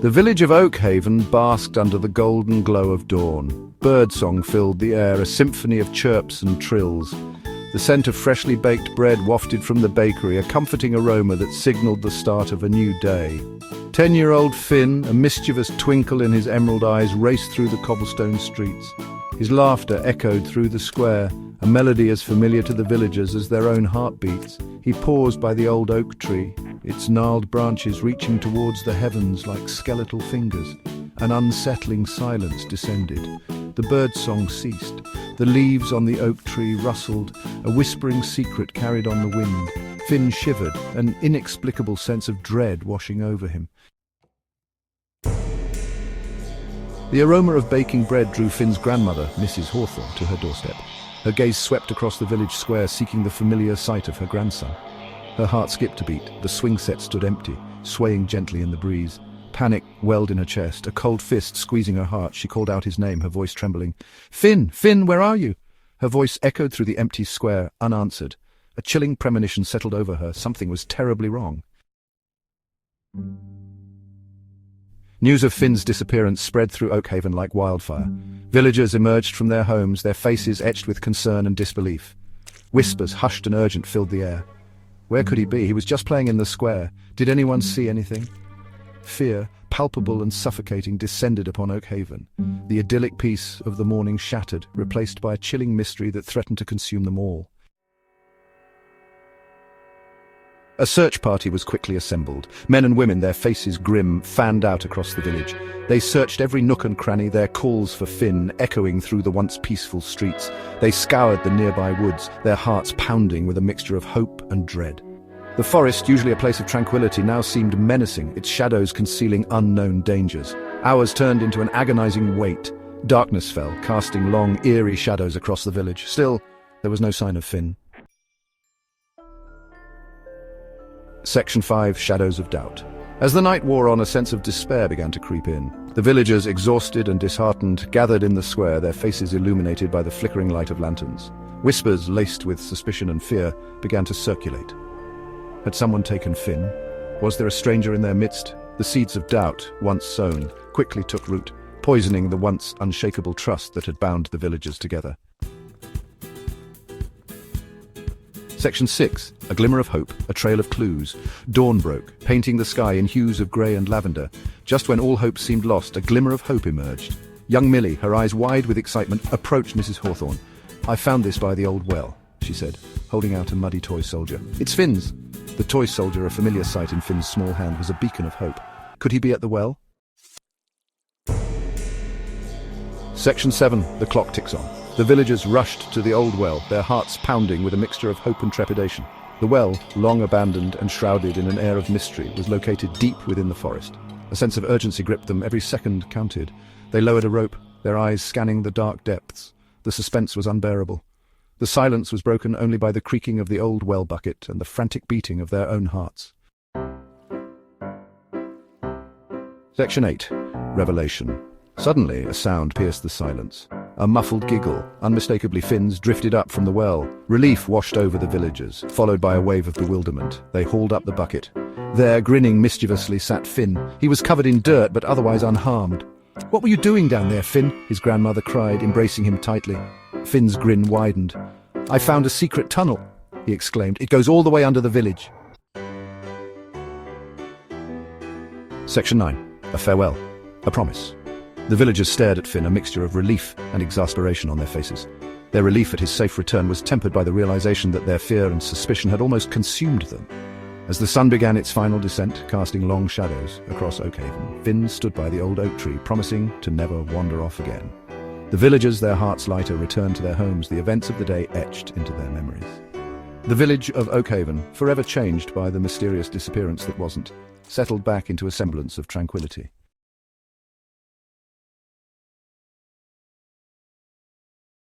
The village of Oakhaven basked under the golden glow of dawn. Birdsong filled the air, a symphony of chirps and trills. The scent of freshly baked bread wafted from the bakery, a comforting aroma that signaled the start of a new day. 10-year-old Finn, a mischievous twinkle in his emerald eyes, raced through the cobblestone streets. His laughter echoed through the square, a melody as familiar to the villagers as their own heartbeats. He paused by the old oak tree, its gnarled branches reaching towards the heavens like skeletal fingers. An unsettling silence descended. The birdsong ceased. The leaves on the oak tree rustled, a whispering secret carried on the wind. Finn shivered, an inexplicable sense of dread washing over him. The aroma of baking bread drew Finn's grandmother, Mrs. Hawthorne, to her doorstep. Her gaze swept across the village square, seeking the familiar sight of her grandson. Her heart skipped a beat. The swing set stood empty, swaying gently in the breeze. Panic welled in her chest, a cold fist squeezing her heart. She called out his name, her voice trembling. "Finn! Finn, where are you?" Her voice echoed through the empty square, unanswered. A chilling premonition settled over her. Something was terribly wrong. News of Finn's disappearance spread through Oakhaven like wildfire. Villagers emerged from their homes, their faces etched with concern and disbelief. Whispers, hushed and urgent, filled the air. Where could he be? He was just playing in the square. Did anyone see anything? Fear, palpable and suffocating, descended upon Oakhaven. The idyllic peace of the morning shattered, replaced by a chilling mystery that threatened to consume them all. A search party was quickly assembled. Men and women, their faces grim, fanned out across the village. They searched every nook and cranny, their calls for Finn echoing through the once peaceful streets. They scoured the nearby woods, their hearts pounding with a mixture of hope and dread. The forest, usually a place of tranquility, now seemed menacing, its shadows concealing unknown dangers. Hours turned into an agonizing wait. Darkness fell, casting long, eerie shadows across the village. Still, there was no sign of Finn. Section 5, Shadows of Doubt. As the night wore on, a sense of despair began to creep in. The villagers, exhausted and disheartened, gathered in the square, their faces illuminated by the flickering light of lanterns. Whispers, laced with suspicion and fear, began to circulate. Had someone taken Finn? Was there a stranger in their midst? The seeds of doubt, once sown, quickly took root, poisoning the once unshakable trust that had bound the villagers together. Section 6, A Glimmer of Hope, a Trail of Clues. Dawn broke, painting the sky in hues of grey and lavender. Just when all hope seemed lost, a glimmer of hope emerged. Young Millie, her eyes wide with excitement, approached Mrs. Hawthorne. "I found this by the old well," she said, holding out a muddy toy soldier. "It's Finn's." The toy soldier, a familiar sight in Finn's small hand, was a beacon of hope. Could he be at the well? Section 7, The Clock Ticks On. The villagers rushed to the old well, their hearts pounding with a mixture of hope and trepidation. The well, long abandoned and shrouded in an air of mystery, was located deep within the forest. A sense of urgency gripped them. Every second counted. They lowered a rope, their eyes scanning the dark depths. The suspense was unbearable. The silence was broken only by the creaking of the old well bucket and the frantic beating of their own hearts. Section 8, Revelation. Suddenly, a sound pierced the silence. A muffled giggle, unmistakably Finn's, drifted up from the well. Relief washed over the villagers, followed by a wave of bewilderment. They hauled up the bucket. There, grinning mischievously, sat Finn. He was covered in dirt, but otherwise unharmed. "What were you doing down there, Finn?" his grandmother cried, embracing him tightly. Finn's grin widened. "I found a secret tunnel," he exclaimed. "It goes all the way under the village." Section 9, A Farewell, a Promise. The villagers stared at Finn, a mixture of relief and exasperation on their faces. Their relief at his safe return was tempered by the realization that their fear and suspicion had almost consumed them. As the sun began its final descent, casting long shadows across Oakhaven, Finn stood by the old oak tree, promising to never wander off again. The villagers, their hearts lighter, returned to their homes, the events of the day etched into their memories. The village of Oakhaven, forever changed by the mysterious disappearance that wasn't, settled back into a semblance of tranquility.